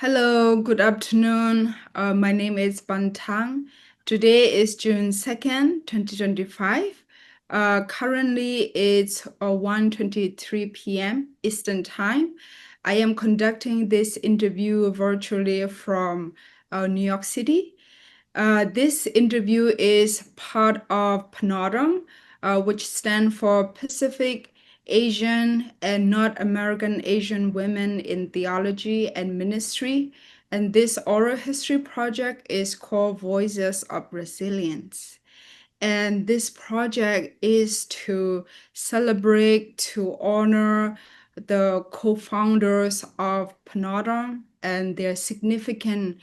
Hello, good afternoon. My name is Ban Htang. Today is June 2nd, 2025. Currently, it's 1:23 p.m. Eastern Time. I am conducting this interview virtually from New York City. This interview is part of PANAAWTM, which stands for Pacific Asian and North American Asian Women in Theology and Ministry. And this oral history project is called Voices of Resilience. And this project is to celebrate, to honor the co-founders of PANAAWTM and their significant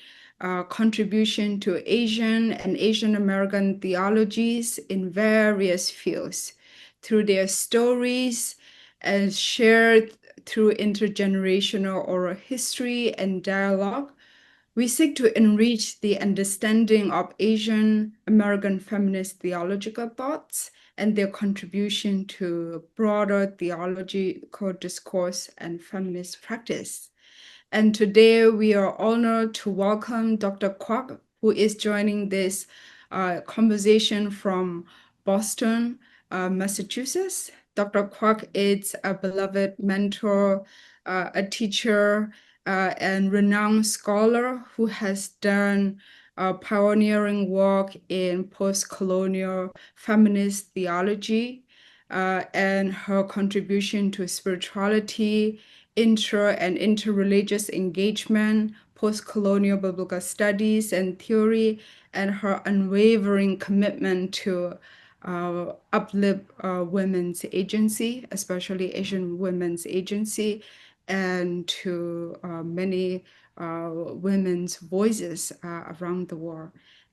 contribution to Asian and Asian American theologies in various fields through their stories and shared through intergenerational oral history and dialogue. We seek to enrich the understanding of Asian American feminist theological thoughts and their contribution to broader theological discourse and feminist practice. And today we are honored to welcome Dr. Kwok, who is joining this conversation from Boston, Massachusetts. Dr. Kwok is a beloved mentor, a teacher, and renowned scholar who has done pioneering work in post-colonial feminist theology, and her contribution to spirituality, and interreligious engagement, post-colonial biblical studies and theory, and her unwavering commitment to uplift women's agency, especially Asian women's agency, and to many women's voices around the world.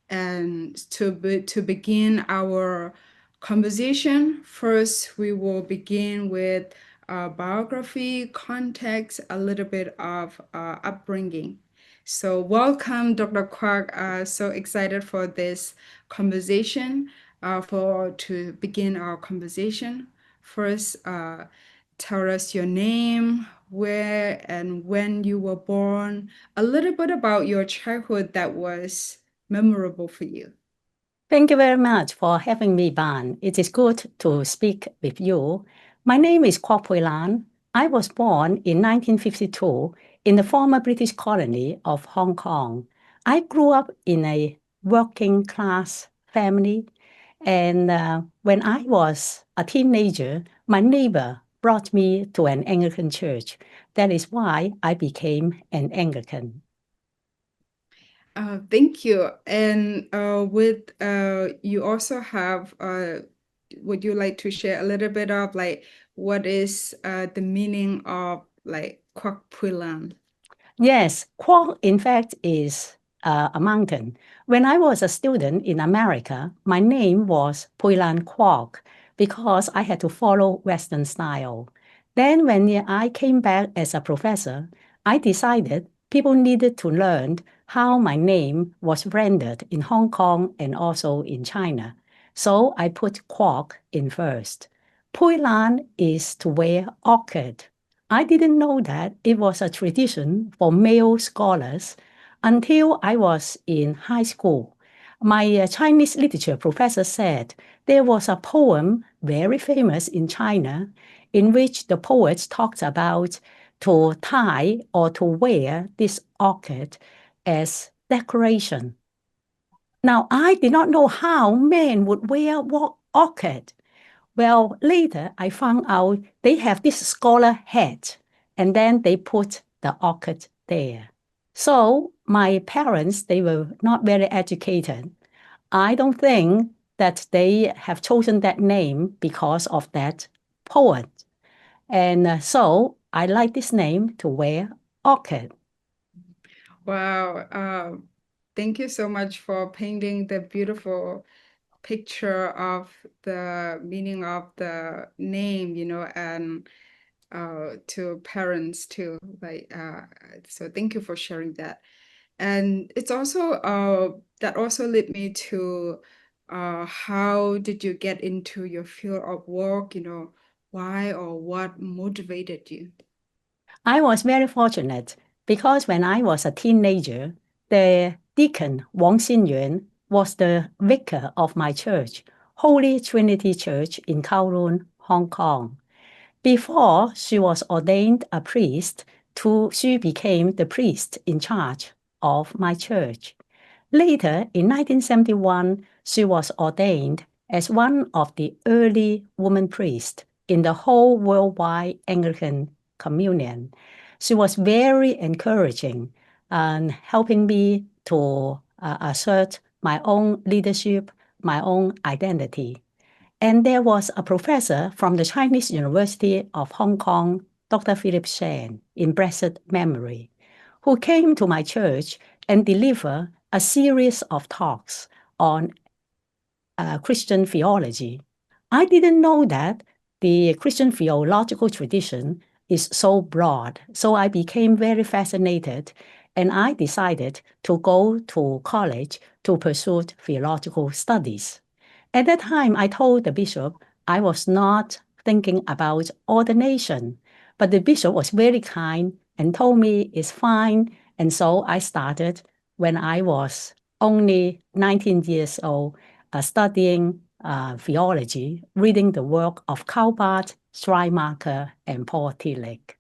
And to begin our conversation, first we will begin with biography, context, a little bit of upbringing. So welcome, Dr. Kwok. So excited for this conversation, to begin our conversation. First, tell us your name, where and when you were born, a little bit about your childhood that was memorable for you. Thank you very much for having me, Ban. It is good to speak with you. My name is Kwok Pui Lan. I was born in 1952 in the former British colony of Hong Kong. I grew up in a working class family, and when I was a teenager, my neighbor brought me to an Anglican church. That is why I became an Anglican. Thank you. And with you also have, would you like to share a little bit of like what is the meaning of like Kwok Pui Lan? Yes, Kwok, in fact, is a mountain. When I was a student in America, my name was Pui Lan Kwok because I had to follow Western style. Then when I came back as a professor, I decided people needed to learn how my name was rendered in Hong Kong and also in China. So I put Kwok in first. Pui Lan is to wear orchid. I didn't know that it was a tradition for male scholars until I was in high school. My Chinese literature professor said there was a poem very famous in China in which the poet talks about to tie or to wear this orchid as decoration. Now, I did not know how men would wear orchid. Well, later I found out they have this scholar hat, and then they put the orchid there. So my parents, they were not very educated. I don't think that they have chosen that name because of that poet. And so I like this name to wear orchid. Wow. Thank you so much for painting the beautiful picture of the meaning of the name, and to parents too. So thank you for sharing that. And it's also that also led me to how did you get into your field of work? Why or what motivated you? I was very fortunate. because when I was a teenager, the deacon Wang Xinyuan was the vicar of my church, Holy Trinity Church in Kowloon, Hong Kong. Before she was ordained a priest, she became the priest in charge of my church. Later, in 1971, she was ordained as one of the early women priests in the whole worldwide Anglican Communion. She was very encouraging and helping me to assert my own leadership, my own identity. And there was a professor from the Chinese University of Hong Kong, Dr. Philip Shen, in blessed memory, who came to my church and delivered a series of talks on Christian theology. I didn't know that the Christian theological tradition is so broad, so I became very fascinated, and I decided to go to college to pursue theological studies. At that time, I told the bishop I was not thinking about ordination, but the bishop was very kind and told me it's fine. And so I started when I was only 19 years old, studying theology, reading the work of Calvert, Schleiermacher, and Paul Tillich.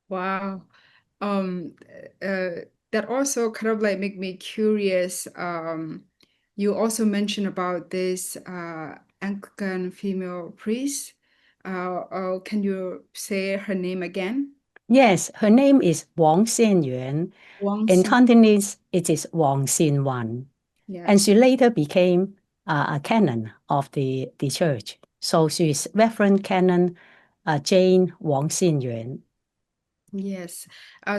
Wow. Um, that also kind of like make me curious. You also mentioned about this Anglican female priest. Can you say her name again? Yes, her name is Wang Xianyuan. Wang In Xin. Cantonese, it is Wang Xinwan. And Yes. she later became a canon of the church. So she is Reverend Canon Jane Wang Xinyuan. Yes.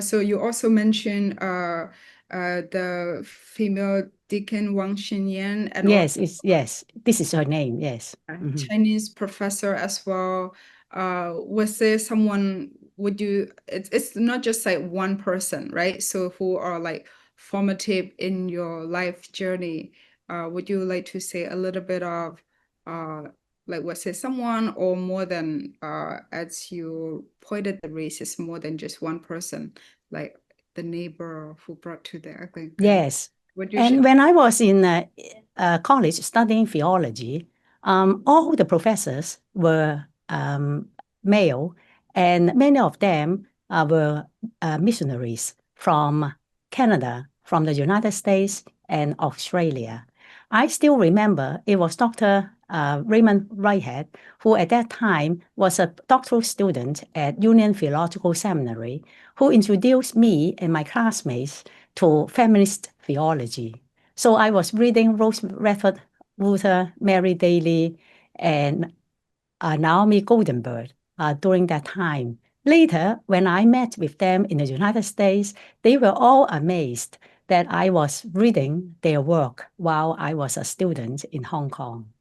So you also mentioned the female deacon Wang Xinyan and also Yes, this is her name, yes. Mhm. Chinese professor as well. Was there someone would you it's not just like one person, right? So who are like formative in your life journey. Would you like to say a little bit of like was it someone or more than as you pointed the race is more than just one person, like the neighbor who brought to the Anglican. Yes. Would you share? And when I was in college studying theology, all the professors were male, and many of them were missionaries from Canada, from the United States, and Australia. I still remember it was Dr. Raymond Whitehead, who at that time was a doctoral student at Union Theological Seminary, who introduced me and my classmates to feminist theology. So I was reading Rose Redford Luther, Mary Daly, and Naomi Goldenberg during that time. Later, when I met with them in the United States, they were all amazed that I was reading their work while I was a student in Hong Kong.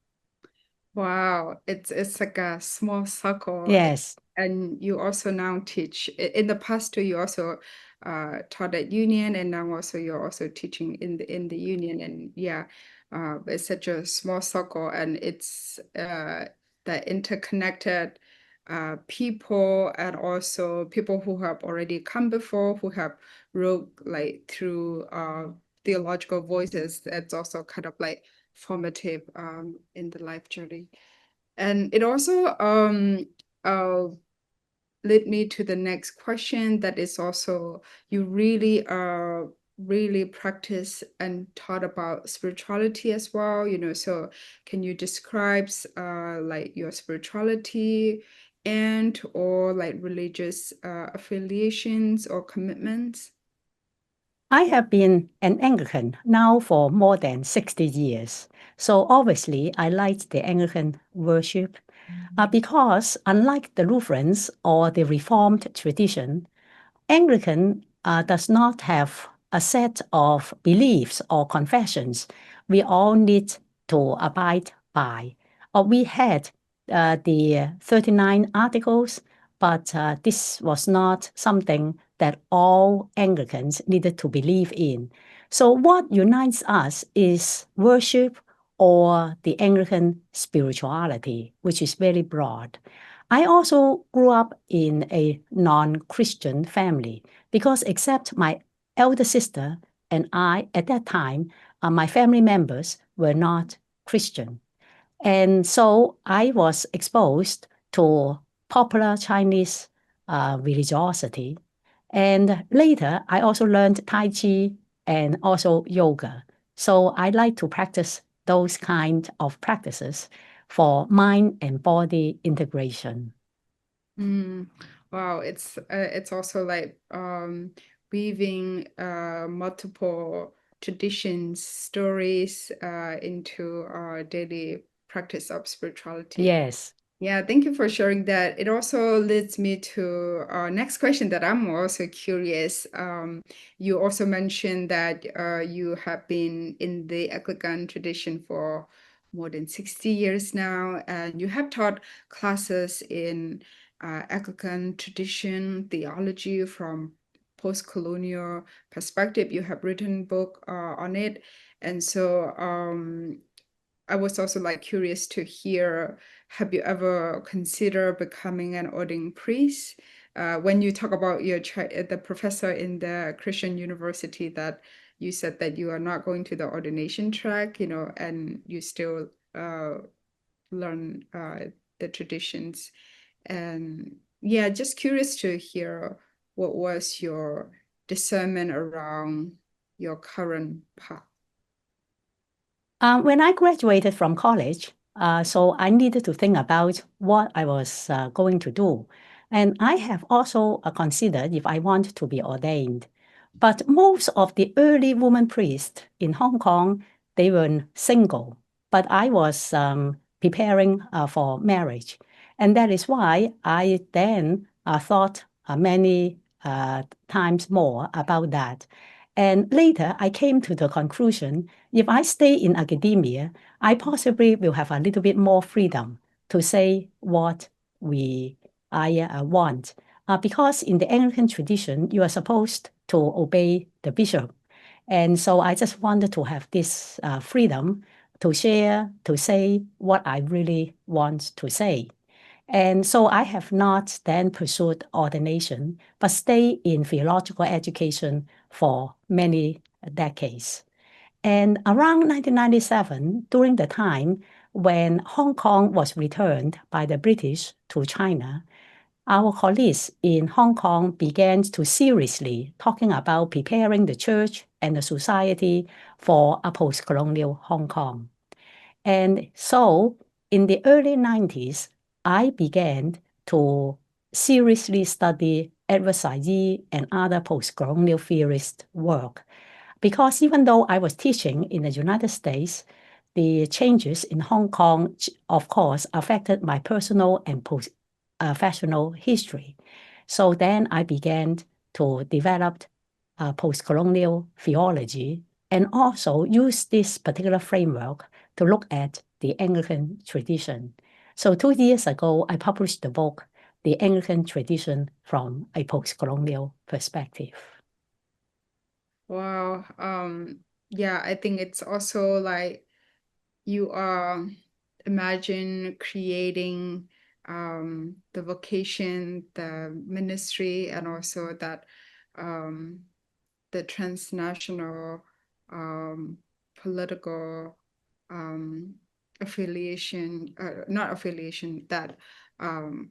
Wow, it's like a small circle, Yes, and you also now teach. In the past too, you also taught at Union, and now also you're also teaching in the Union, and yeah, it's such a small circle, and it's the interconnected people, and also people who have already come before, who have wrote like through theological voices. That's also kind of like formative in the life journey. And it also uh, led me to the next question that is also you really really practice and taught about spirituality as well, so can you describe like your spirituality and or like religious affiliations or commitments? I have been an Anglican now for more than 60 years. So obviously, I like the Anglican worship because, unlike the Lutherans or the Reformed tradition, Anglican does not have a set of beliefs or confessions we all need to abide by. We had the 39 articles, but this was not something that all Anglicans needed to believe in. So, what unites us is worship or the Anglican spirituality, which is very broad. I also grew up in a non-Christian family because except my elder sister and I, at that time, my family members were not Christian. And so I was exposed to popular Chinese religiosity. And later, I also learned Tai Chi and also yoga. So I like to practice those kind of practices for mind and body integration. Wow, it's also like weaving multiple traditions, stories into our daily practice of spirituality. Yes. Yeah, thank you for sharing that. It also leads me to our next question that I'm also curious. You also mentioned that you have been in the Anglican tradition for more than 60 years now, and you have taught classes in Anglican tradition, theology from post-colonial perspective. You have written book on it. And so I was also like curious to hear, have you ever considered becoming an ordained priest? When you talk about the professor in the Christian university that you said that you are not going to the ordination track, and you still learn the traditions. And yeah, just curious to hear what was your discernment around your current path. When I graduated from college, so I needed to think about what I was going to do. And I have also considered if I want to be ordained. But most of the early women priests in Hong Kong, they were single. But I was preparing for marriage. And that is why I then thought many times more about that. And later, I came to the conclusion, if I stay in academia, I possibly will have a little bit more freedom to say what I want. Because in the Anglican tradition, you are supposed to obey the bishop. And so I just wanted to have this freedom to share, to say what I really want to say. And so I have not then pursued ordination, but stayed in theological education for many decades. And around 1997, during the time when Hong Kong was returned by the British to China, our colleagues in Hong Kong began to seriously talking about preparing the church and the society for a post-colonial Hong Kong. And so in the early 90s, I began to seriously study Edward Said and other post-colonial theorists' work. Because even though I was teaching in the United States, the changes in Hong Kong, of course, affected my personal and professional history. So then I began to develop post-colonial theology and also use this particular framework to look at the Anglican tradition. So 2 years ago, I published the book, The Anglican Tradition from a Post-Colonial Perspective. Wow. Yeah, I think it's also like you are imagine creating the vocation, the ministry, and also that the transnational political affiliation, not affiliation, that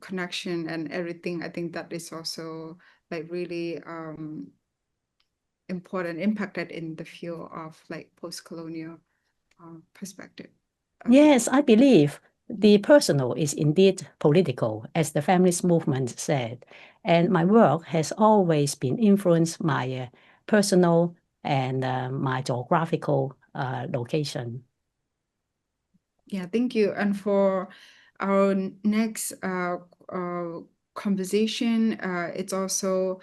connection and everything. I think that is also like really important, impacted in the field of like post-colonial perspective. Yes, I believe the personal is indeed political, as the feminist movement said. And my work has always been influenced my personal and my geographical location. Yeah, thank you. And for our next conversation, it's also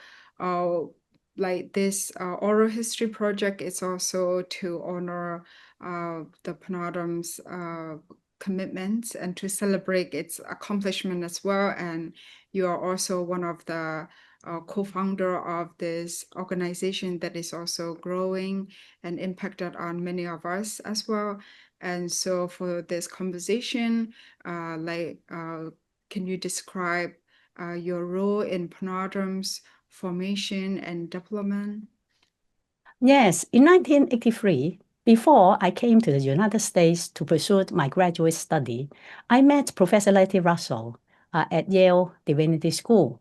like this oral history project. It's also to honor the PANAAWTM's commitments and to celebrate its accomplishment as well. And you are also one of the co-founder of this organization that is also growing and impacted on many of us as well. And so for this conversation, can you describe your role in PANAAWTM's formation and development? Yes, in 1983, before I came to the United States to pursue my graduate study, I met Professor Letty Russell at Yale Divinity School.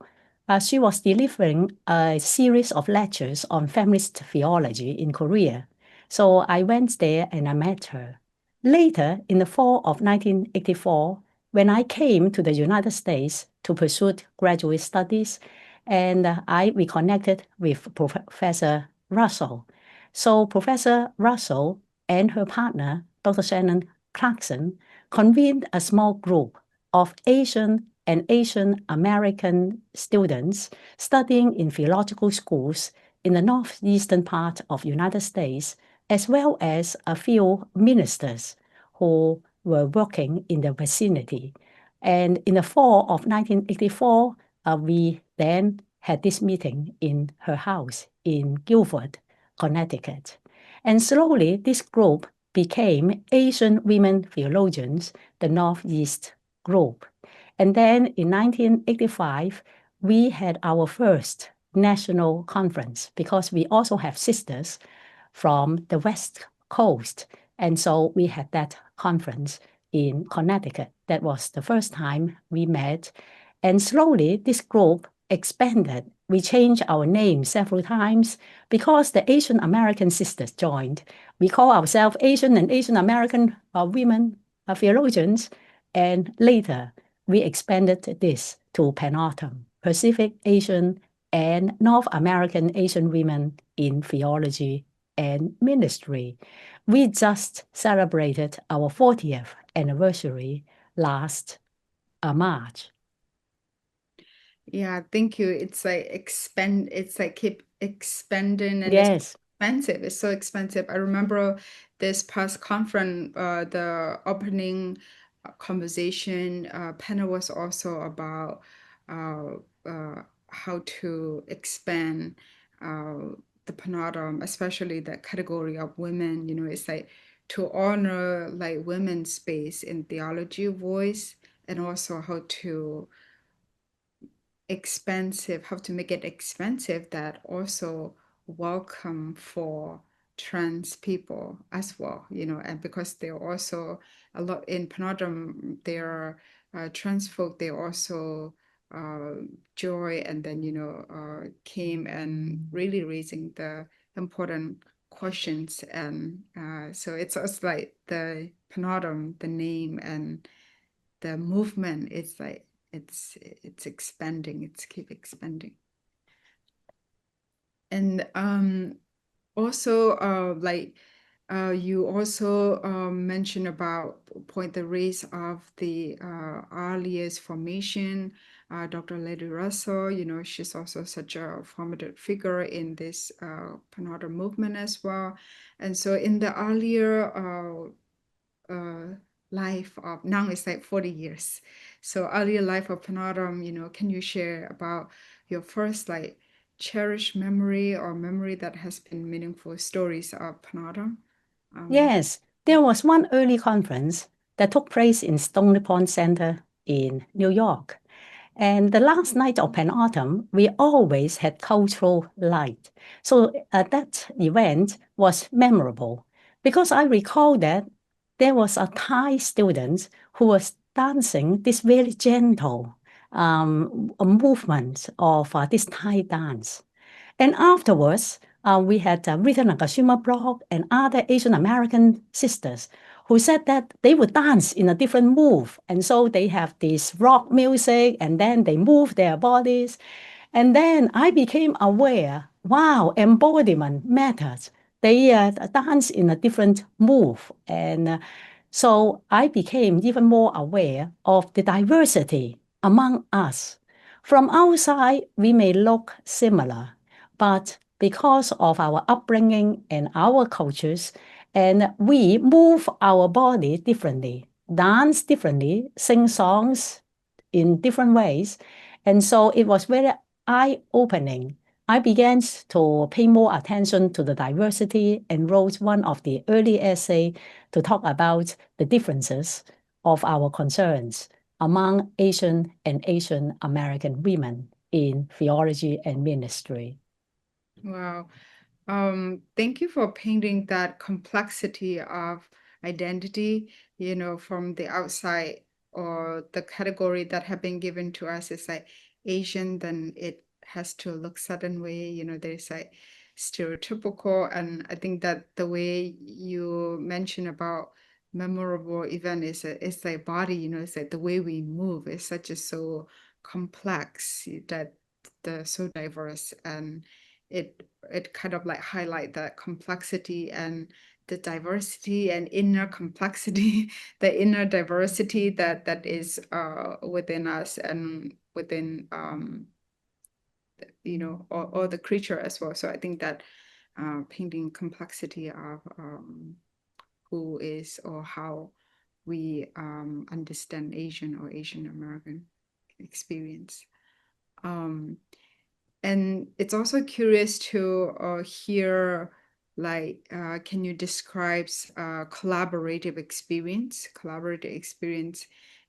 She was delivering a series of lectures on feminist theology in Korea. So I went there and I met her. Later, in the fall of 1984, when I came to the United States to pursue graduate studies, and I reconnected with Professor Russell. So Professor Russell and her partner, Dr. Shannon Clarkson, convened a small group of Asian and Asian American students studying in theological schools in the northeastern part of United States, as well as a few ministers who were working in the vicinity. And in the fall of 1984, we then had this meeting in her house in Guilford, Connecticut. And slowly, this group became Asian Women Theologians, the Northeast Group. And then in 1985, we had our first national conference because we also have sisters from the West Coast. And so we had that conference in Connecticut. That was the first time we met. And slowly, this group expanded. We changed our name several times because the Asian American sisters joined. We call ourselves Asian and Asian American women theologians. And later, we expanded this to PANAAWTM, Pacific Asian and North American Asian women in theology and ministry. We just celebrated our 40th anniversary last March. Yeah, thank you. It's like it's like keep expanding and Yes. it's expensive. It's so expensive. I remember this past conference, the opening conversation panel was also about how to expand the PANAAWTM, especially the category of women. You know, it's like to honor like women's space in theology voice, and also how to how to make it expensive that also welcome for trans people as well, you know, and because they're also a lot in PANAAWTM, they're trans folk, they also joy and then, you know, came and really raising the important questions. And so it's also like the PANAAWTM, the name and the movement, it's like it's expanding, it's keep expanding. And also you also mentioned about the race of the earliest formation, Dr. Lady Russell, you know, she's also such a formative figure in this PANAAWTM movement as well. And so in the earlier life of now it's like 40 years. So earlier life of PANAAWTM, you know, can you share about your first like cherished memory or memory that has been meaningful stories of PANAAWTM? Yes, there was one early conference that took place in Stony Point Center in New York. And the last night of PANAAWTM, we always had cultural light. So that event was memorable because I recall that there was a Thai student who was dancing this very gentle movement of this Thai dance. And afterwards, we had Rita Nakashima Brock and other Asian American sisters who said that they would dance in a different move. And so they have this rock music and then they move their bodies. And then I became aware, wow, embodiment matters. They dance in a different move. And so I became even more aware of the diversity among us. From outside, we may look similar, but because of our upbringing and our cultures, and we move our body differently, dance differently, sing songs in different ways. And so it was very eye-opening. I began to pay more attention to the diversity and wrote one of the early essays to talk about the differences of our concerns. among Asian and Asian American women in theology and ministry. Wow. Thank you for painting that complexity of identity, from the outside, or the category that have been given to us is like Asian, then it has to look certain way, there's like stereotypical. And I think that the way you mentioned about memorable event it's like body, it's like the way we move is such a so complex, that the so diverse, and it kind of like highlight that complexity and the diversity and inner complexity, the inner diversity that is within us and within or the creature as well. So I think that painting complexity of who is or how we understand Asian or Asian American experience. And it's also curious to hear, like, can you describe collaborative experience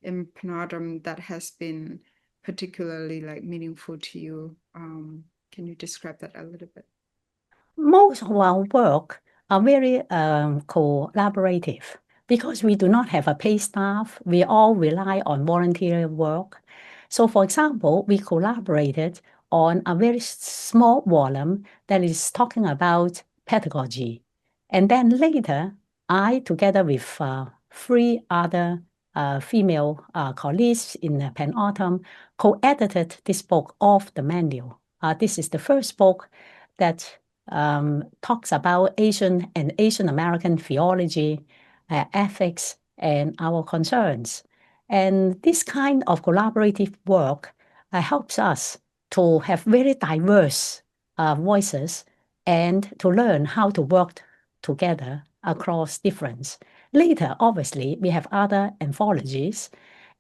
in PANAAWTM that has been particularly like meaningful to you? Can you describe that a little bit? Most of our work are very collaborative because we do not have a paid staff. We all rely on volunteer work. So, for example, we collaborated on a very small volume that is talking about pedagogy. And then later, I, together with three other female colleagues in PANAAWTM, co-edited this book, Off the Menu. This is the first book that talks about Asian and Asian American theology, ethics, and our concerns. And this kind of collaborative work helps us to have very diverse voices and to learn how to work together across difference. Later, obviously, we have other anthologies.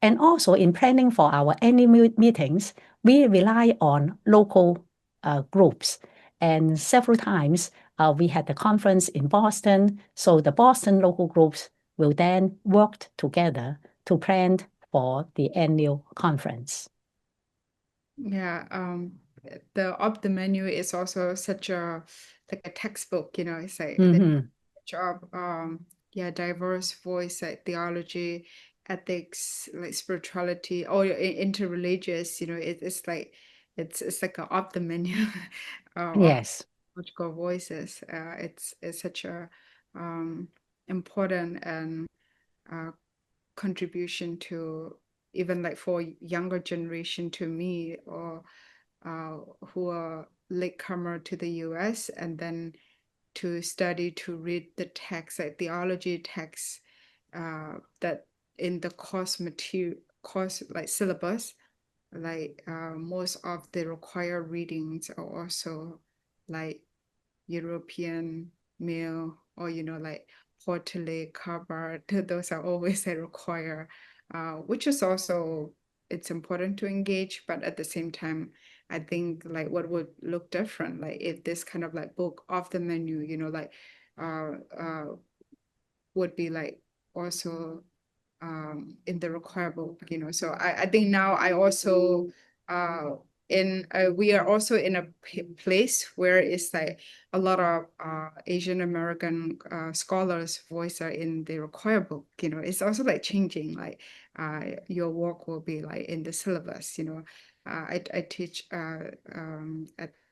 And also in planning for our annual meetings, we rely on local groups. And several times we had the conference in Boston. So the Boston local groups will then work together to plan for the annual conference. Yeah, the Up the Menu is also such a like a textbook, it's like the job, yeah, diverse voice, like theology, ethics, like spirituality, or interreligious, it's like it's like a Up the Menu of Yes. logical voices. It's such a important and uh, contribution to, even like for younger generation to me, or who are latecomer to the US, and then to study, to read the text, like theology texts, that in the course like syllabus, like most of the required readings are also like European meal, or like Portele, Kabar, those are always that require, which is also, it's important to engage, but at the same time, I think like what would look different, like if this kind of like book off the menu, like uh, uh, would be like also in the required book, So I think now I also we are also in a place where it's like a lot of Asian American scholars' voice are in the required book, It's also like changing, like your work will be like in the syllabus, I teach at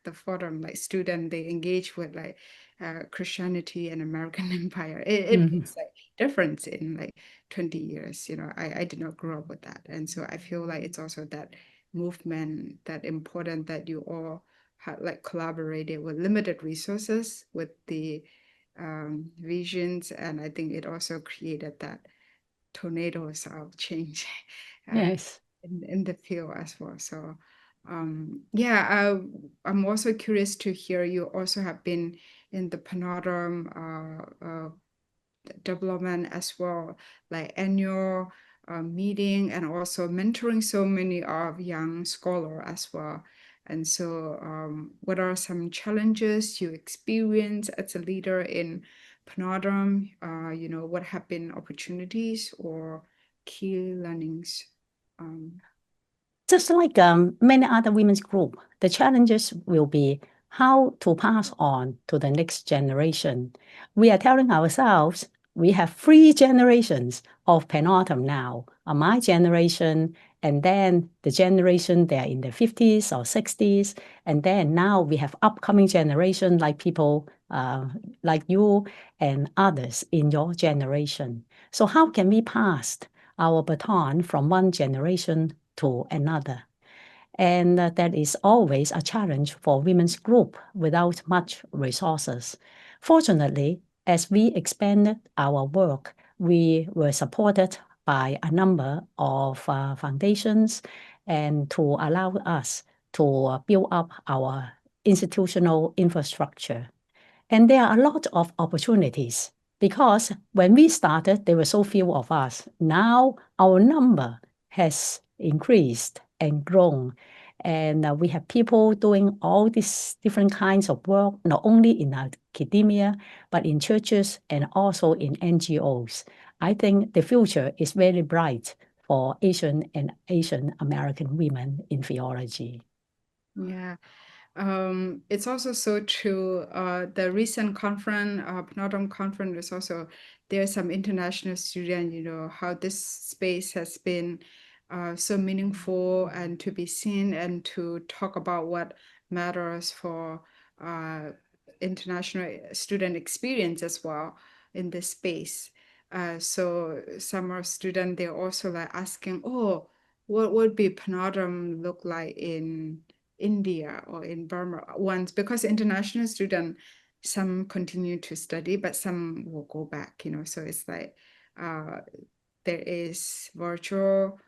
the forum, like student, they engage with like Christianity and American Empire. It makes like difference in like 20 years. I did not grow up with that. And so I feel like it's also that movement, that important that you all had like collaborated with limited resources, with the visions. And I think it also created that tornadoes of change Yes. in the field as well. So yeah, I'm also curious to hear, you also have been in the PANAAWTM development as well, like annual meeting, and also mentoring so many of young scholar as well. And so what are some challenges you experience as a leader in PANAAWTM? What have been opportunities or key learnings? Just like many other women's groups, the challenges will be how to pass on to the next generation. We are telling ourselves we have 3 generations of PANAAWTM now, my generation, and then the generation they're in their 50s or 60s, and then now we have upcoming generation like people like you and others in your generation. So how can we pass our baton from one generation to another? And that is always a challenge for women's group without much resources. Fortunately, as we expanded our work, we were supported by a number of foundations and to allow us to build up our institutional infrastructure. And there are a lot of opportunities because when we started, there were so few of us. Now our number has increased and grown. And we have people doing all these different kinds of work, not only in academia, but in churches and also in NGOs. I think the future is very bright for Asian and Asian American women in theology. Yeah. It's also so true. The recent conference, PANAAWTM conference, is also there's some international student. How this space has been so meaningful and to be seen and to talk about what matters for international student experience as well in this space. So some of students, they're also like asking, oh, what would be PANAAWTM look like in India or in Burma once, because international student, some continue to study, but some will go back, so it's like there is virtual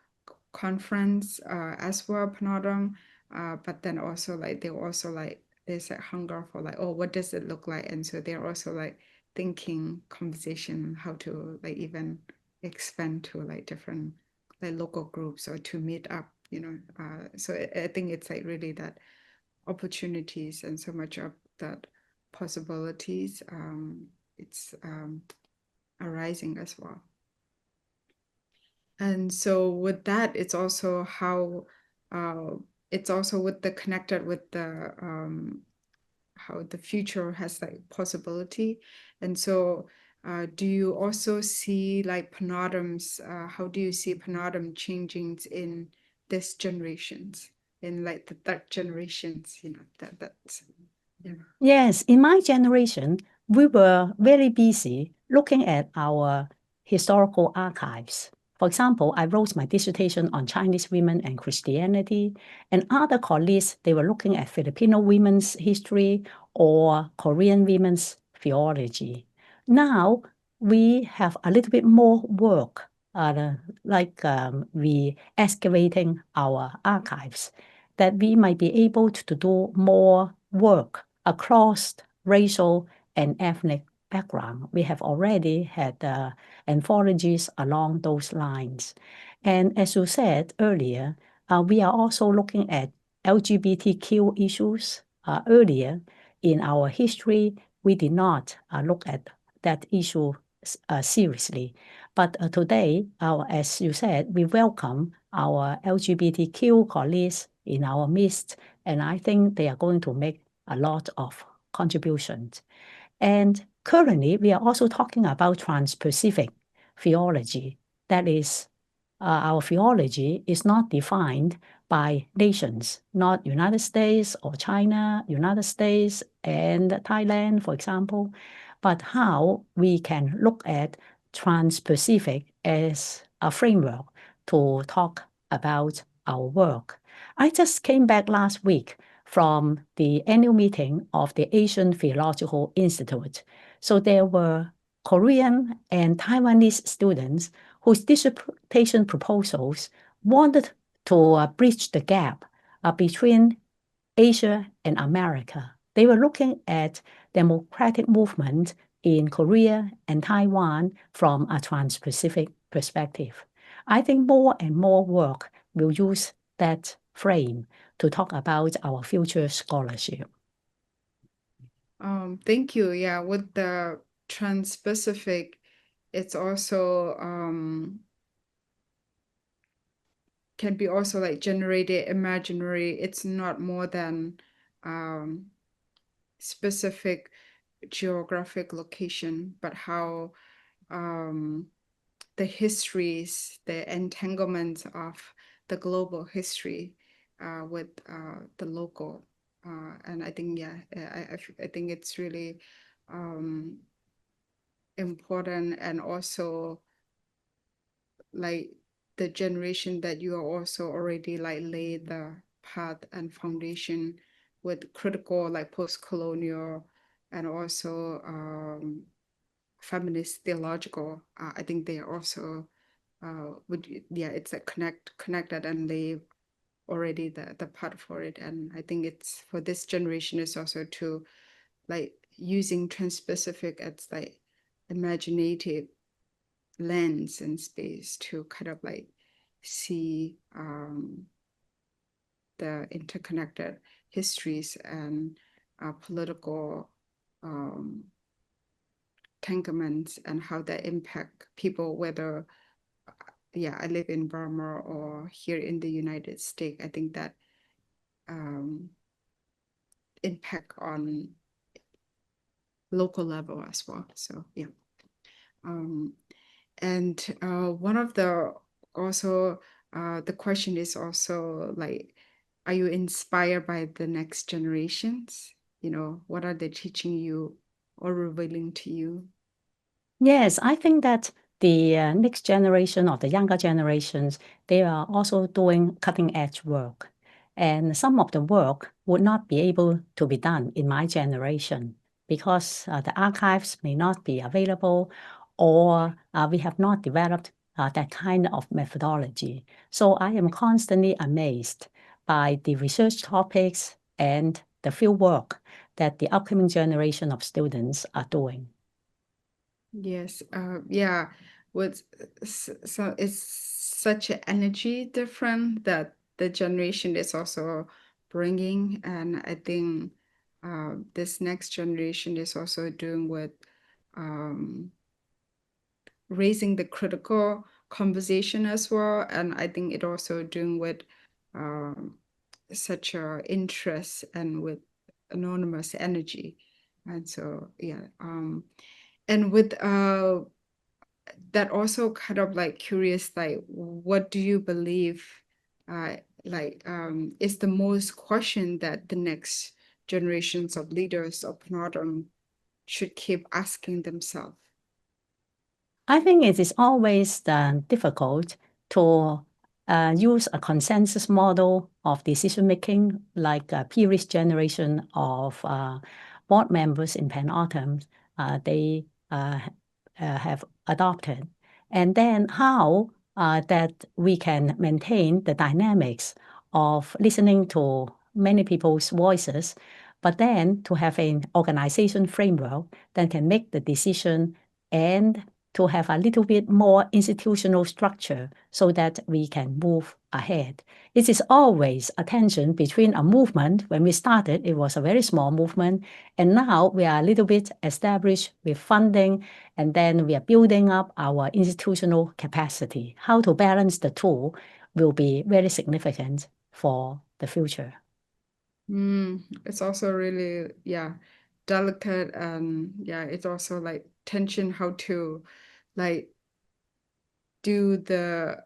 conference as well, PANAAWTM, but then also like they also like there's a hunger for like, oh, what does it look like? And so they're also like thinking conversation how to like even expand to like different like local groups or to meet up, so I think it's like really that opportunities and so much of that possibilities it's arising as well. And so with that, it's also how it's also with the connected with the how the future has like possibility. And so do you also see like PANAAWTMs, how do you see PANAAWTM changing in this generations, in like the third generations, that's yeah. Yes, in my generation, we were very busy looking at our historical archives. For example, I wrote my dissertation on Chinese women and Christianity, and other colleagues, they were looking at Filipino women's history or Korean women's theology. Now, we have a little bit more work, we excavating our archives, that we might be able to do more work across racial and ethnic background. We have already had anthologies along those lines. And as you said earlier, we are also looking at LGBTQ issues. Earlier in our history, we did not look at that issue seriously. But today, as you said, we welcome our LGBTQ colleagues in our midst, and I think they are going to make a lot of contributions. And currently, we are also talking about trans-Pacific theology. That is, our theology is not defined by nations, not United States or China, United States and Thailand, for example, but how we can look at trans-Pacific as a framework to talk about our work. I just came back last week from the annual meeting of the Asian Theological Institute. So there were Korean and Taiwanese students whose dissertation proposals wanted to bridge the gap between Asia and America. They were looking at democratic movement in Korea and Taiwan from a trans-Pacific perspective. I think more and more work will use that frame to talk about our future scholarship. Thank you. Yeah, with the trans-Pacific, it's also can be also like generated imaginary. It's not more than specific geographic location, but how the histories, the entanglements of the global history with the local. And I think, yeah, I think it's really important, and also like the generation that you are also already like laid the path and foundation with critical like post-colonial and also feminist theological. I think they are also would yeah, it's a connected and lay already the part for it. And I think it's for this generation is also to like using trans-Pacific as like imaginative lens and space to kind of like see the interconnected histories and political entanglements and how that impact people, whether yeah, I live in Burma or here in the United States. I think that impact on local level as well. So yeah. And one of the also the question is also like, are you inspired by the next generations? You know, what are they teaching you or revealing to you? Yes, I think that the next generation or the younger generations, they are also doing cutting edge work. And some of the work would not be able to be done in my generation because the archives may not be available, or we have not developed that kind of methodology. So I am constantly amazed by the research topics and the field work that the upcoming generation of students are doing. Yes, yeah, with so it's such an energy different that the generation is also bringing, and I think this next generation is also doing with raising the critical conversation as well, and I think it also doing with such a interest and with anonymous energy, and so yeah, and with that also kind of like curious, like what do you believe is the most question that the next generations of leaders of PANAAWTM should keep asking themselves? I think it is always difficult to use a consensus model of decision making, like a previous generation of board members in PANAAWTM they have adopted, and then how that we can maintain the dynamics of listening to many people's voices, but then to have an organization framework that can make the decision and to have a little bit more institutional structure so that we can move ahead. It is always a tension between a movement. When we started, it was a very small movement, and now we are a little bit established with funding, and then we are building up our institutional capacity. How to balance the two will be very significant for the future. It's also really, yeah, delicate, and yeah, it's also like tension how to like do the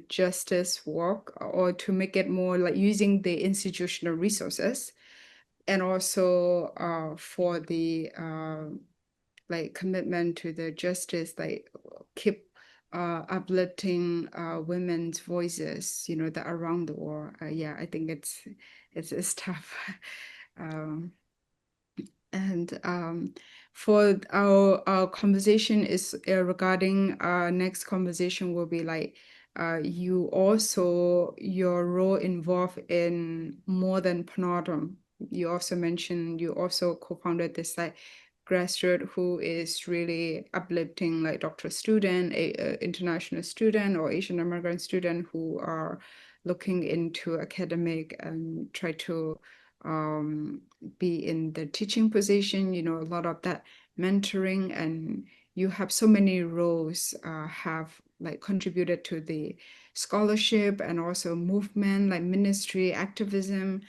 justice work or to make it more like using the institutional resources, and also for the like commitment to the justice, like keep uplifting women's voices, you know, that around the world. Yeah, I think it's tough. um, and for our conversation is regarding our next conversation will be like you also your role involved in more than PANAAWTM. You also mentioned you also co-founded this like grassroots who is really uplifting like doctoral student, international student or Asian American student who are looking into academic and try to be in the teaching position, you know, a lot of that mentoring and you have so many roles have like contributed to the scholarship and also movement like ministry activism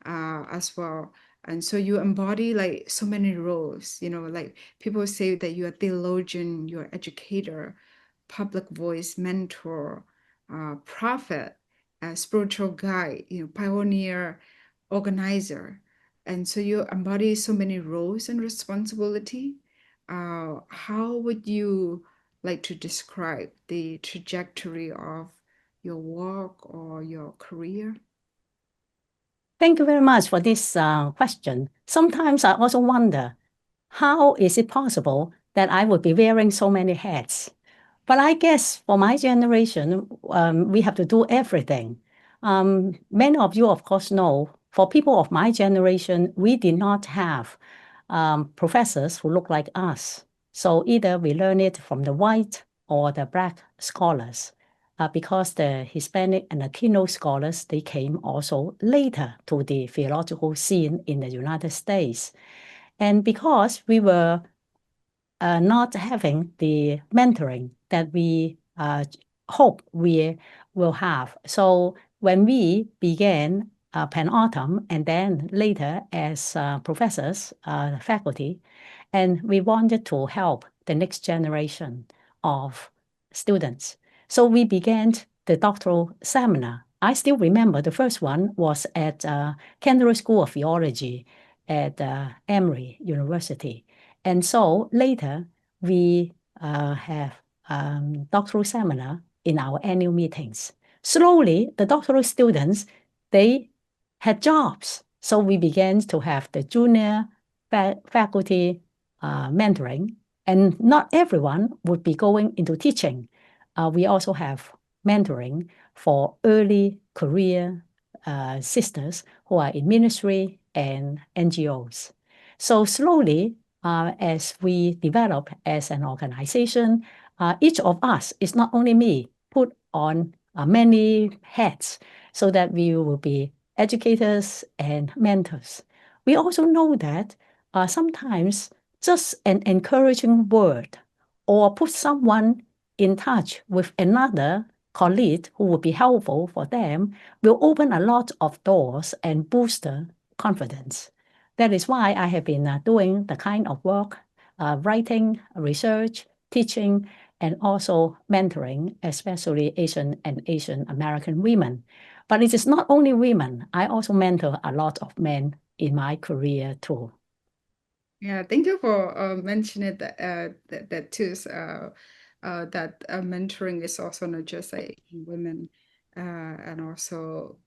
as well. And so you embody like so many roles, you know, like people say that you're a theologian, you're educator, public voice, mentor, prophet, spiritual guide, you know, pioneer, organizer. And so you embody so many roles and responsibility. How would you like to describe the trajectory of your work or your career? Thank you very much for this question. Sometimes I also wonder, how is it possible that I would be wearing so many hats? But I guess for my generation, we have to do everything. Many of you, of course, know, for people of my generation, we did not have professors who look like us. So either we learn it from the white or the black scholars. Because the Hispanic and Latino scholars, they came also later to the theological scene in the United States. And because we were not having the mentoring that we hope we will have. So when we began PANAAWTM and then later as professors, faculty, and we wanted to help the next generation of students. So we began the doctoral seminar. I still remember the first one was at Canterbury School of Theology at Emory University. And so later, we have doctoral seminar in our annual meetings. Slowly, the doctoral students, they had jobs. So we began to have the junior faculty mentoring, and not everyone would be going into teaching. We also have mentoring for early career sisters who are in ministry and NGOs. So slowly, as we develop as an organization, each of us, it's not only me, put on many hats so that we will be educators and mentors. We also know that sometimes just an encouraging word or put someone in touch with another colleague who will be helpful for them will open a lot of doors and boost the confidence. That is why I have been doing the kind of work, writing, research, teaching, and also mentoring, especially Asian and Asian American women. But it is not only women. I also mentor a lot of men in my career too. Yeah, thank you for mentioning that too. That mentoring is also not just like women, and also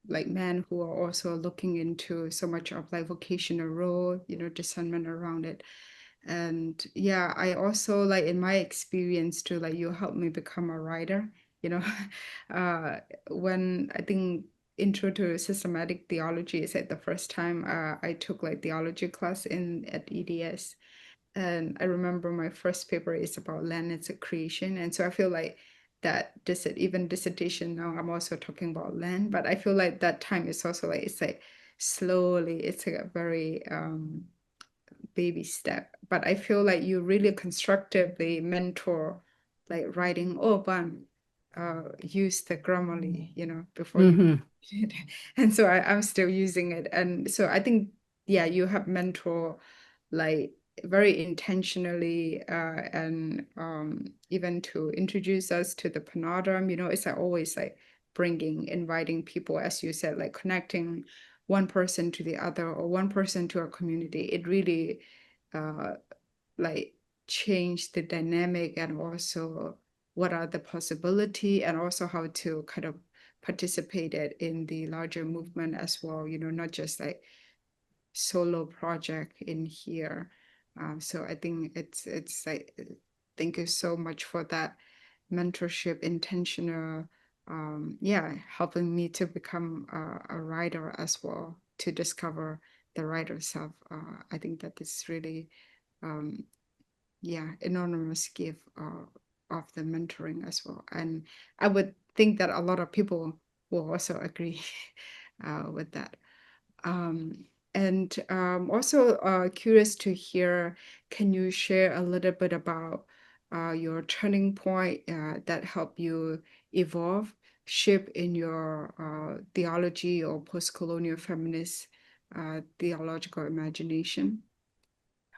like men who are also looking into so much of like vocational role, you know, discernment around it. And yeah, I also like in my experience too, like you helped me become a writer, you know, when I think intro to systematic theology is like the first time I took like theology class in at EDS. And I remember my first paper is about land as a creation. And so I feel like that even dissertation now I'm also talking about land, but I feel like that time is also like it's like slowly, it's like a very baby step. But I feel like you really constructively mentor, like writing, oh, Ban, use the Grammarly, you know, before you. Mm-hmm. And so I'm still using it. And so I think, yeah, you have mentor like very intentionally and even to introduce us to the PANAAWTM, you know, it's like always like inviting people, as you said, like connecting one person to the other or one person to a community. It really uh, like change the dynamic and also what are the possibility and also how to kind of participate it in the larger movement as well, you know, not just like solo project in here. So I think it's like thank you so much for that mentorship, intentional, yeah, helping me to become a writer as well, to discover the writer self. I think that is really um, yeah, enormous gift of the mentoring as well. And I would think that a lot of people will also agree with that. Um, and also curious to hear, can you share a little bit about your turning point that helped you evolve, shape in your theology or post-colonial feminist theological imagination?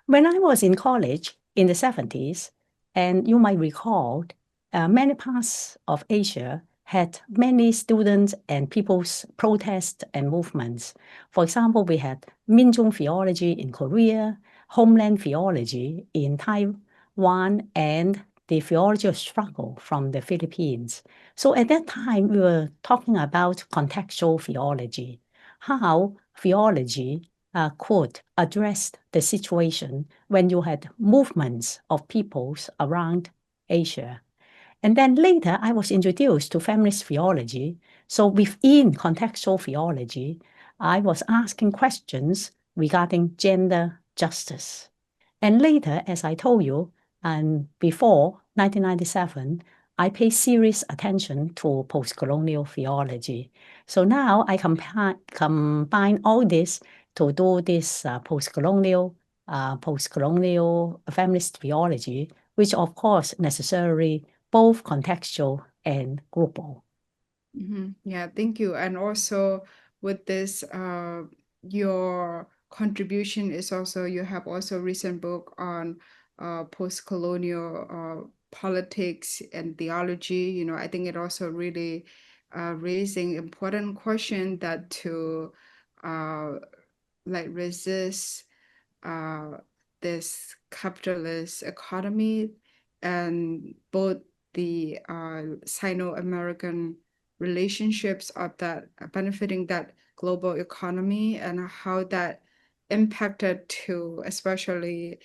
When I was in college in the 70s, and you might recall, many parts of Asia had many students and people's protests and movements. For example, we had Minjung theology in Korea, homeland theology in Taiwan, and the theology of struggle from the Philippines. So at that time, we were talking about contextual theology, how theology could address the situation when you had movements of peoples around Asia. And then later, I was introduced to feminist theology. So within contextual theology, I was asking questions regarding gender justice. And later, as I told you, and before 1997, I paid serious attention to post-colonial theology. So now I combine all this to do this post-colonial feminist theology, which of course necessarily both contextual and global. Yeah, thank you. And also with this, your contribution is also, you have also a recent book on post-colonial politics and theology. You know, I think it also really raising important question that to like resist this capitalist economy and both the Sino-American relationships of that benefiting that global economy and how that impacted to especially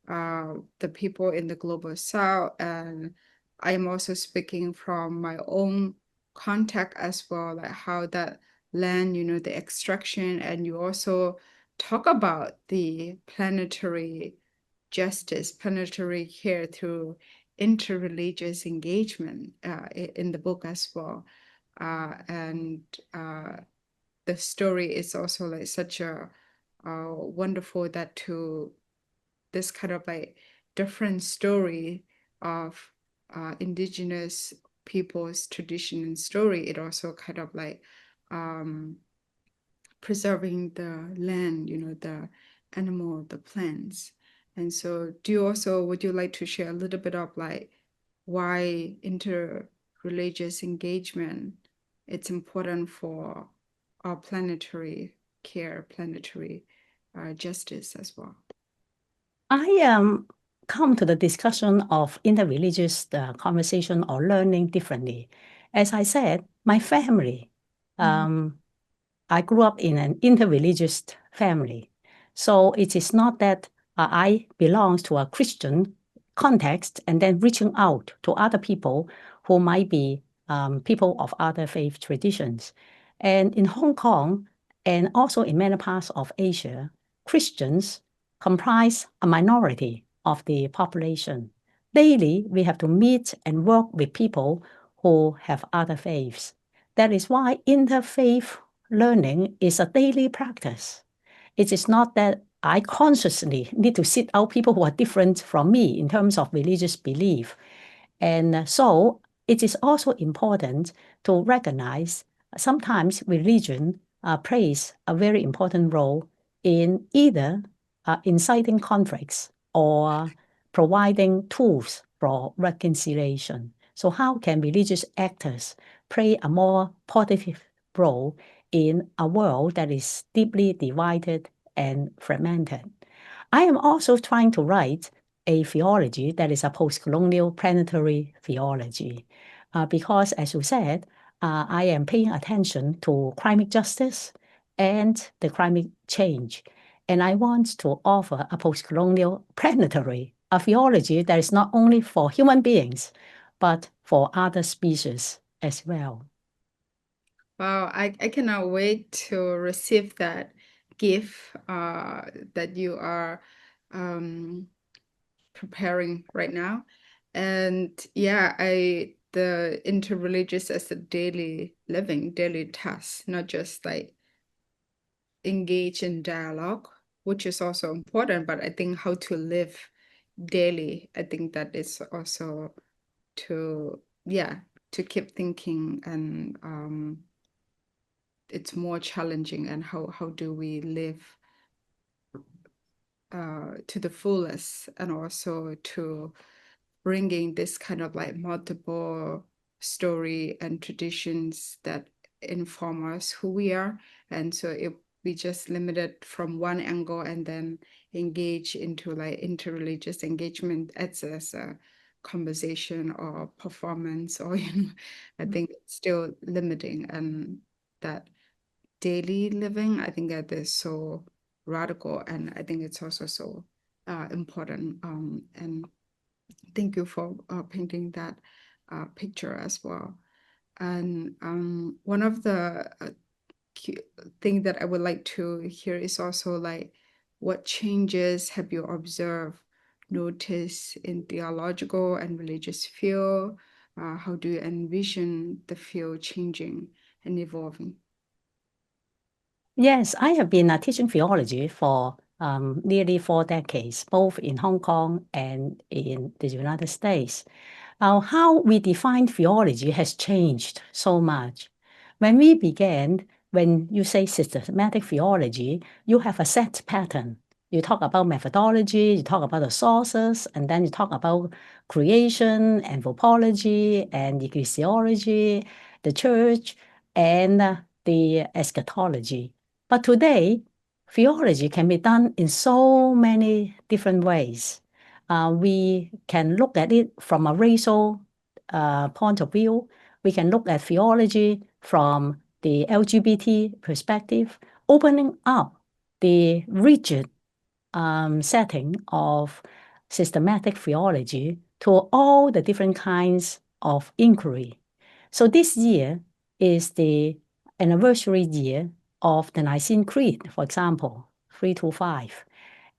the people in the global south. And I am also speaking from my own contact as well, like how that land, you know, the extraction, and you also talk about the planetary justice, planetary care through interreligious engagement in the book as well. And the story is also like such a wonderful that to this kind of like different story of indigenous people's tradition and story. It also kind of like preserving the land, you know, the animal, the plants. And so would you like to share a little bit of like why interreligious engagement it's important for our planetary care, planetary justice as well? I come to the discussion of interreligious conversation or learning differently. As I said, my family, I grew up in an interreligious family. So it is not that I belong to a Christian context and then reaching out to other people who might be people of other faith traditions. And in Hong Kong and also in many parts of Asia, Christians comprise a minority of the population. Daily, we have to meet and work with people who have other faiths. That is why interfaith learning is a daily practice. It is not that I consciously need to seek out people who are different from me in terms of religious belief. And so it is also important to recognize sometimes religion plays a very important role in either inciting conflicts or providing tools for reconciliation. So how can religious actors play a more positive role in a world that is deeply divided and fragmented? I am also trying to write a theology that is a post-colonial planetary theology because, as you said, I am paying attention to climate justice and the climate change. And I want to offer a post-colonial planetary, a theology that is not only for human beings, but for other species as well. Wow, I cannot wait to receive that gift that you are preparing right now. And yeah, the interreligious as a daily living, daily task, not just like engage in dialogue, which is also important, but I think how to live daily. I think that is also to keep thinking, and it's more challenging, and how do we live to the fullest, and also to bringing this kind of like multiple story and traditions that inform us who we are. And so if we just limit it from one angle and then engage into like interreligious engagement as a conversation or performance, or I think it's still limiting. And that daily living, I think that is so radical, and I think it's also so important. And thank you for painting that picture as well. And one of the thing that I would like to hear is also like, what changes have you observed, noticed in theological and religious field? How do you envision the field changing and evolving? Yes, I have been teaching theology for nearly 4 decades, both in Hong Kong and in the United States. How we define theology has changed so much. When we began, when you say systematic theology, you have a set pattern. You talk about methodology, you talk about the sources, and then you talk about creation, anthropology, and ecclesiology, the church, and the eschatology. But today, theology can be done in so many different ways. We can look at it from a racial point of view. We can look at theology from the LGBT perspective, opening up the rigid setting of systematic theology to all the different kinds of inquiry. So this year is the anniversary year of the Nicene Creed, for example, 325.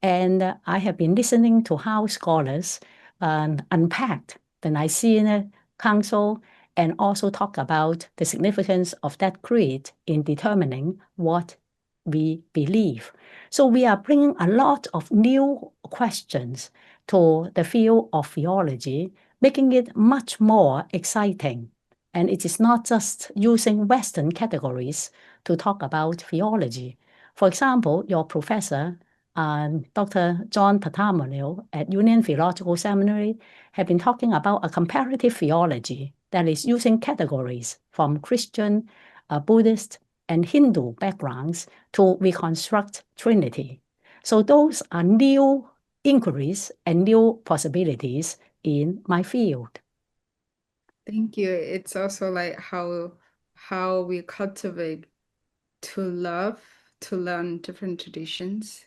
And I have been listening to how scholars unpacked the Nicene Council and also talk about the significance of that creed in determining what we believe. So we are bringing a lot of new questions to the field of theology, making it much more exciting. And it is not just using Western categories to talk about theology. For example, your professor, Dr. John Bartholomew at Union Theological Seminary, have been talking about a comparative theology that is using categories from Christian, Buddhist, and Hindu backgrounds to reconstruct Trinity. So those are new inquiries and new possibilities in my field. Thank you. It's also like how we cultivate to love, to learn different traditions,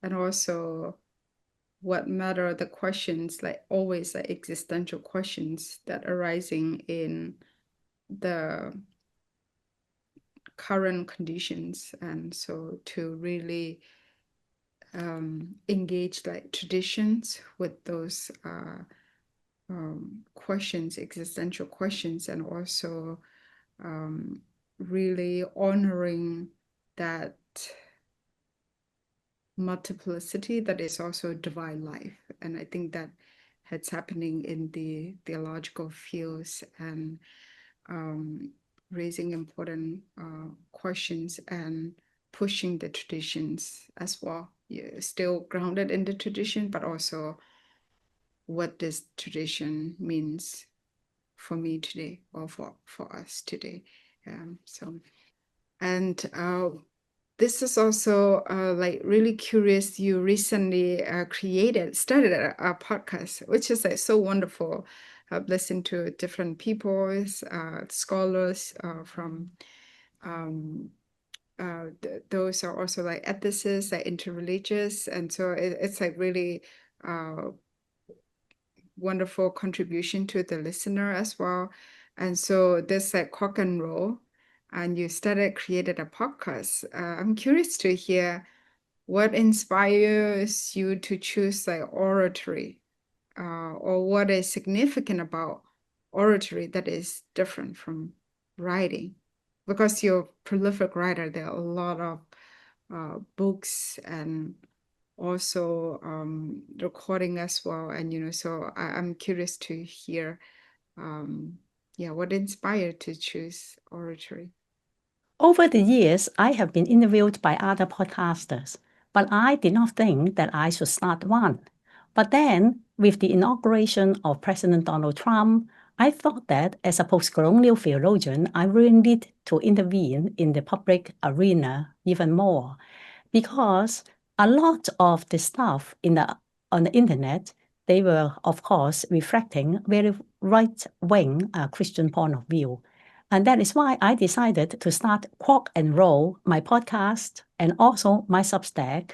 and also what matter the questions, like always like existential questions that arising in the current conditions. And so to really engage like traditions with those questions, existential questions, and also really honoring that multiplicity that is also divine life. And I think that it's happening in the theological fields, and raising important questions and pushing the traditions as well. Yeah, still grounded in the tradition, but also what this tradition means for me today, or for us today. And this is also like really curious. You recently started a podcast, which is like so wonderful. I've listened to different people, scholars from those are also like ethicists, like interreligious, and so it's like really wonderful contribution to the listener as well. And so this like cock and roll, and you created a podcast. I'm curious to hear what inspires you to choose like oratory, or what is significant about oratory that is different from writing. Because you're a prolific writer, there are a lot of books and also recording as well. And so I'm curious to hear what inspired to choose oratory. Over the years, I have been interviewed by other podcasters, but I did not think that I should start one. But then, with the inauguration of President Donald Trump, I thought that as a post-colonial theologian, I really need to intervene in the public arena even more, because a lot of the stuff on the internet, they were, of course, reflecting very right-wing Christian point of view. And that is why I decided to start Kwok and Roll, my podcast, and also my Substack,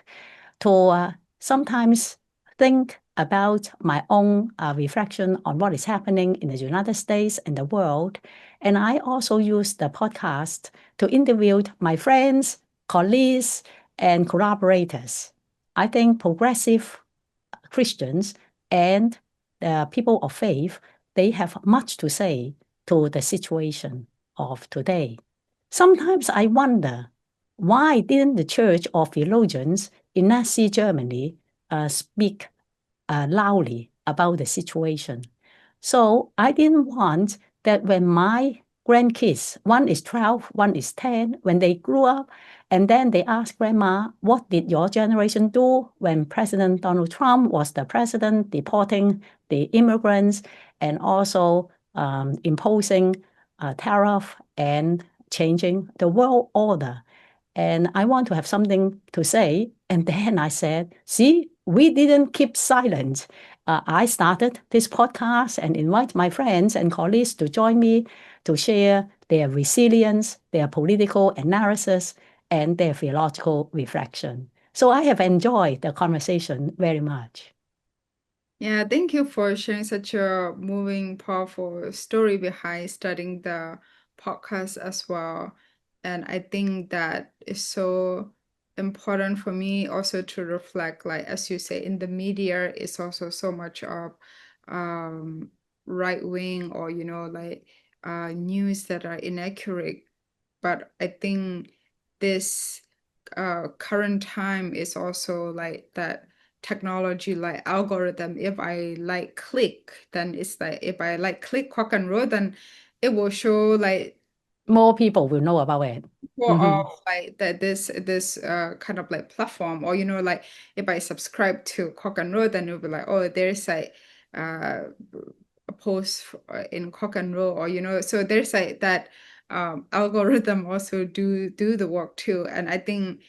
to sometimes think about my own reflection on what is happening in the United States and the world. And I also use the podcast to interview my friends, colleagues, and collaborators. I think progressive Christians and the people of faith, they have much to say to the situation of today. Sometimes I wonder, why didn't the Church of Theologians in Nazi Germany speak loudly about the situation? So I didn't want that when my grandkids, one is 12, one is 10, when they grew up, and then they ask grandma, what did your generation do when President Donald Trump was the president, deporting the immigrants and also imposing tariff and changing the world order? And I want to have something to say. And then I said, see, we didn't keep silent. I started this podcast and invite my friends and colleagues to join me to share their resilience, their political analysis, and their theological reflection. So I have enjoyed the conversation very much. Yeah, thank you for sharing such a moving, powerful story behind starting the podcast as well. And I think that is so important for me also to reflect, like as you say, in the media, it's also so much of right wing or like news that are inaccurate. But I think this current time is also like that technology like algorithm. If I like click, then it's like if I like click Kwok and Roll, then it will show like More people will know about it. more of like that this kind of like platform, or like if I subscribe to Kwok and Roll, then it'll be like, oh, there's like uh a post in Kwok and Roll, or so there's like that algorithm also do the work too. And I think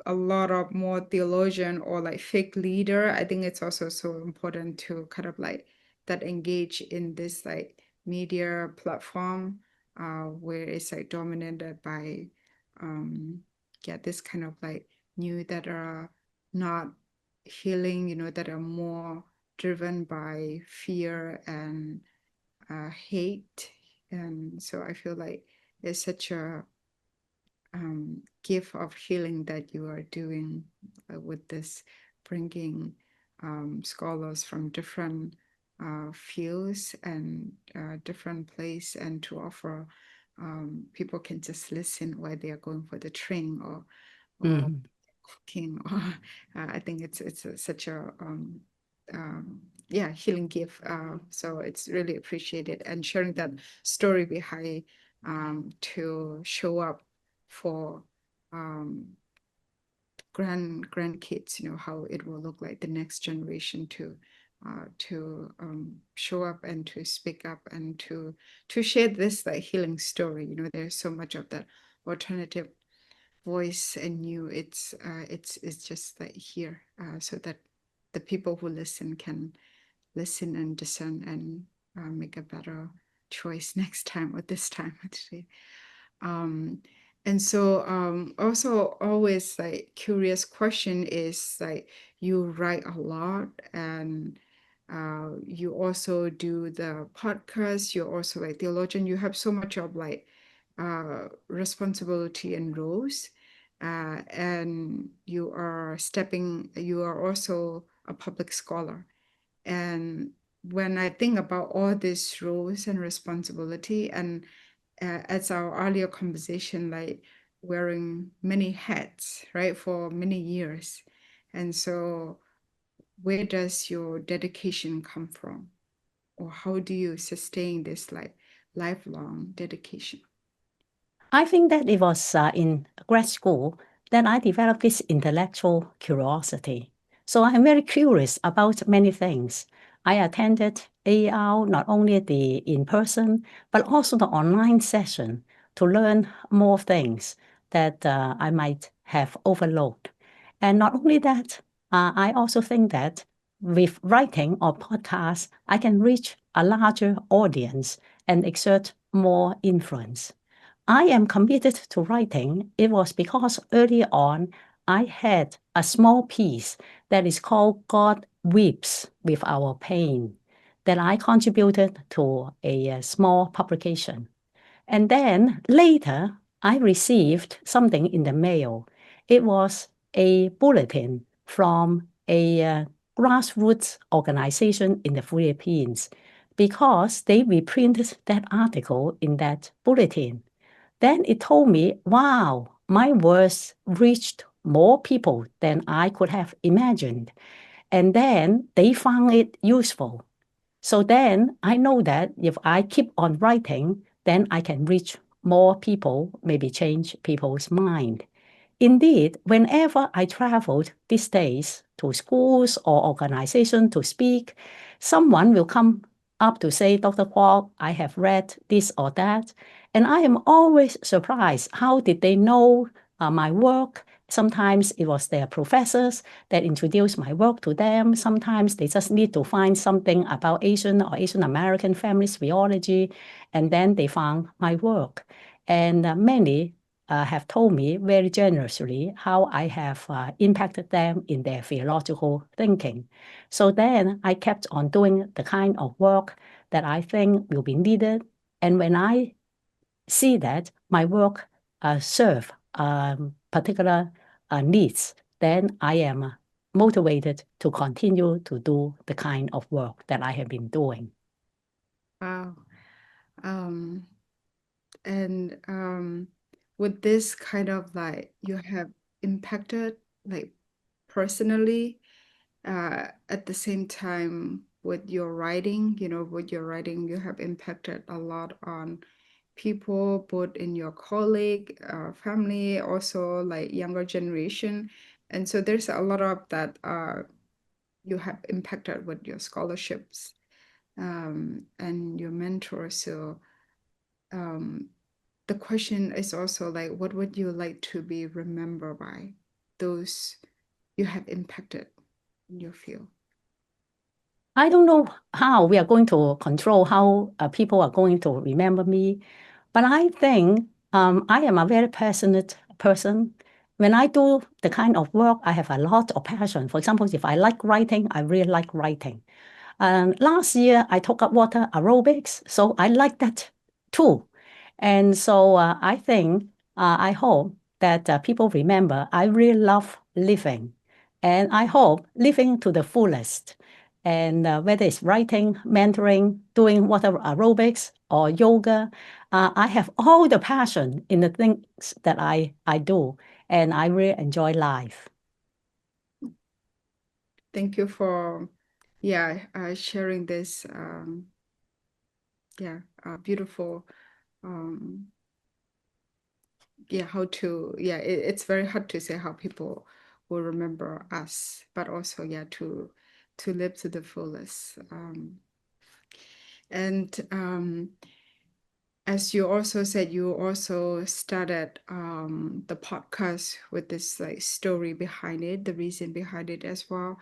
a lot of more theologian or like fake leader, I think it's also so important to kind of like that engage in this like media platform where it's like dominated by this kind of like new that are not healing, that are more driven by fear and hate. And so I feel like it's such a gift of healing that you are doing with this, bringing scholars from different fields and different place, and to offer people can just listen while they are going for the training or cooking. Or I think it's such a healing gift. So it's really appreciated, and sharing that story behind to show up for grandkids, how it will look like the next generation to show up and to speak up and to share this like healing story. There's so much of that alternative voice, and it's just like here, so that the people who listen can listen and discern and make a better choice next time, or this time actually. um and so also always like curious question is like, you write a lot, and you also do the podcast, you're also like theologian, you have so much of like responsibility and roles, and you are also a public scholar. And when I think about all these roles and responsibility, and as our earlier conversation, like wearing many hats, right, for many years. And so where does your dedication come from? Or how do you sustain this like lifelong dedication? I think that it was in grad school that I developed this intellectual curiosity. So I'm very curious about many things. I attended AR, not only the in-person, but also the online session to learn more things that I might have overlooked. And not only that, I also think that with writing or podcasts, I can reach a larger audience and exert more influence. I am committed to writing. It was because early on, I had a small piece that is called God Weeps with Our Pain that I contributed to a small publication. And then later, I received something in the mail. It was a bulletin from a grassroots organization in the Philippines because they reprinted that article in that bulletin. Then it told me, wow, my words reached more people than I could have imagined. And then they found it useful. So then I know that if I keep on writing, then I can reach more people, maybe change people's mind. Indeed, whenever I traveled these days to schools or organizations to speak, someone will come up to say, Dr. Kwok, I have read this or that. And I am always surprised. How did they know my work? Sometimes it was their professors that introduced my work to them. Sometimes they just need to find something about Asian or Asian American feminist theology, and then they found my work. And many have told me very generously how I have impacted them in their theological thinking. So then I kept on doing the kind of work that I think will be needed. And when I see that my work serve particular needs, then I am motivated to continue to do the kind of work that I have been doing. Wow. And with this kind of like you have impacted like personally at the same time with your writing, with your writing, you have impacted a lot on people, both in your colleague, family, also like younger generation. And so there's a lot of that you have impacted with your scholarships and your mentors. So the question is also like, what would you like to be remembered by those you have impacted in your field? I don't know how we are going to control how people are going to remember me, but I think I am a very passionate person. When I do the kind of work, I have a lot of passion. For example, if I like writing, I really like writing. Last year, I took up water aerobics, so I like that too. And so I think, I hope that people remember I really love living. And I hope living to the fullest. And whether it's writing, mentoring, doing water aerobics, or yoga, I have all the passion in the things that I do. And I really enjoy life. Thank you for, sharing this, beautiful, um, it's very hard to say how people will remember us, but also, to live to the fullest. And as you also said, you also started the podcast with this like story behind it, the reason behind it as well.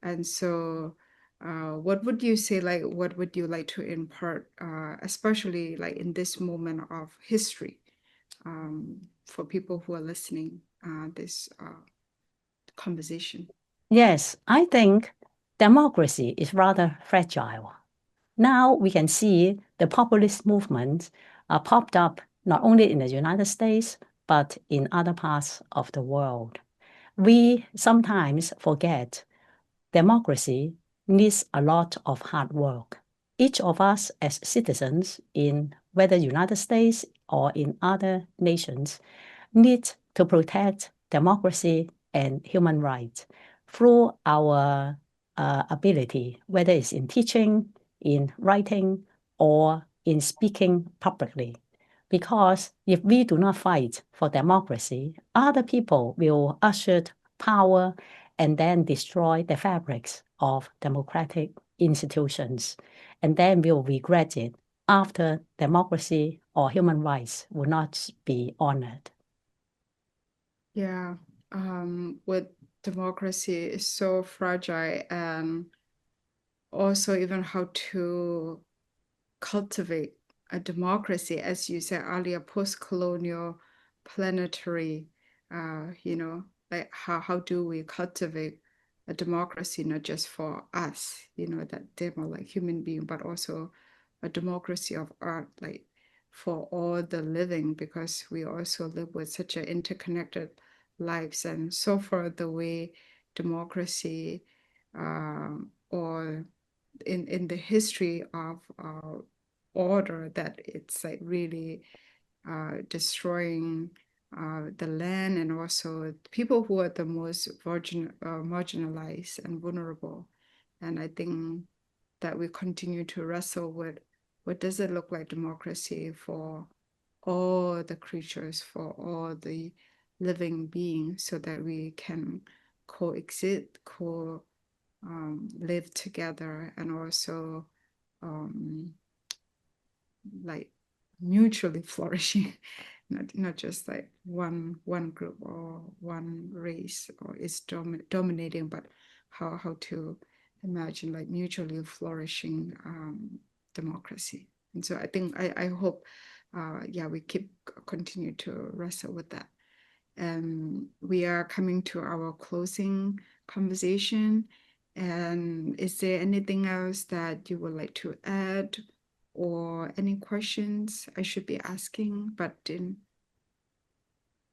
And so what would you say, like, what would you like to impart, especially like in this moment of history, for people who are listening this conversation? Yes, I think democracy is rather fragile. Now we can see the populist movements are popped up not only in the United States, but in other parts of the world. We sometimes forget democracy needs a lot of hard work. Each of us as citizens in whether United States or in other nations, need to protect democracy and human rights through our ability, whether it's in teaching, in writing, or in speaking publicly. Because if we do not fight for democracy, other people will usher power and then destroy the fabrics of democratic institutions. And then we'll regret it after democracy or human rights will not be honored. Yeah, with democracy is so fragile, and also even how to cultivate a democracy, as you said earlier, post-colonial planetary, like how do we cultivate a democracy, not just for us, that they're like human being, but also a democracy of art, like for all the living, because we also live with such an interconnected lives. And so far the way democracy or in the history of order, that it's like really destroying the land, and also people who are the most marginalized and vulnerable. And I think that we continue to wrestle with what does it look like democracy for all the creatures, for all the living beings, so that we can coexist, live together, and also like mutually flourishing, not just like one group or one race or is dominating, but how to imagine like mutually flourishing democracy. And so I think I hope we continue to wrestle with that. And we are coming to our closing conversation. And is there anything else that you would like to add, or any questions I should be asking but didn't?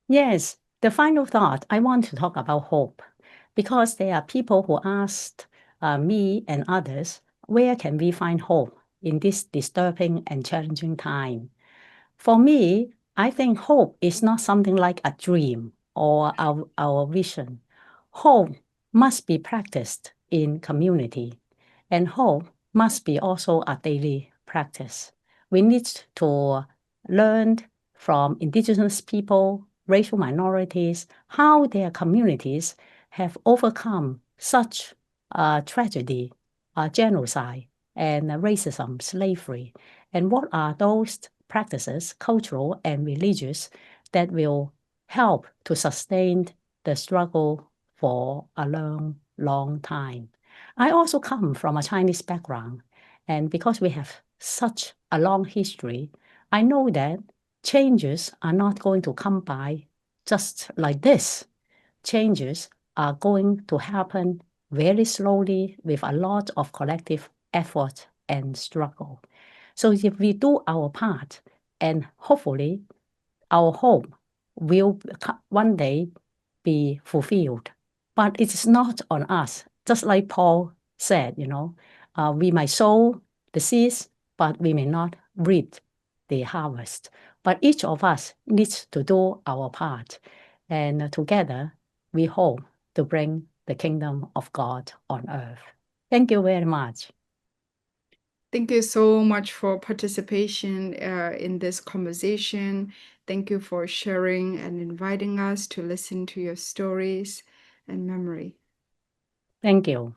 Yes, the final thought, I want to talk about hope, because there are people who asked me and others, where can we find hope in this disturbing and challenging time? For me, I think hope is not something like a dream or our vision. Hope must be practiced in community, and hope must be also a daily practice. We need to learn from indigenous people, racial minorities, how their communities have overcome such tragedy, genocide, and racism, slavery, and what are those practices, cultural and religious, that will help to sustain the struggle for a long, long time. I also come from a Chinese background, and because we have such a long history, I know that changes are not going to come by just like this. Changes are going to happen very slowly with a lot of collective effort and struggle. So if we do our part, and hopefully our hope will one day be fulfilled. But it is not on us. Just like Paul said, we might sow the seeds, but we may not reap the harvest. But each of us needs to do our part. And together, we hope to bring the kingdom of God on earth. Thank you very much. Thank you so much for participation in this conversation. Thank you for sharing and inviting us to listen to your stories and memory. Thank you.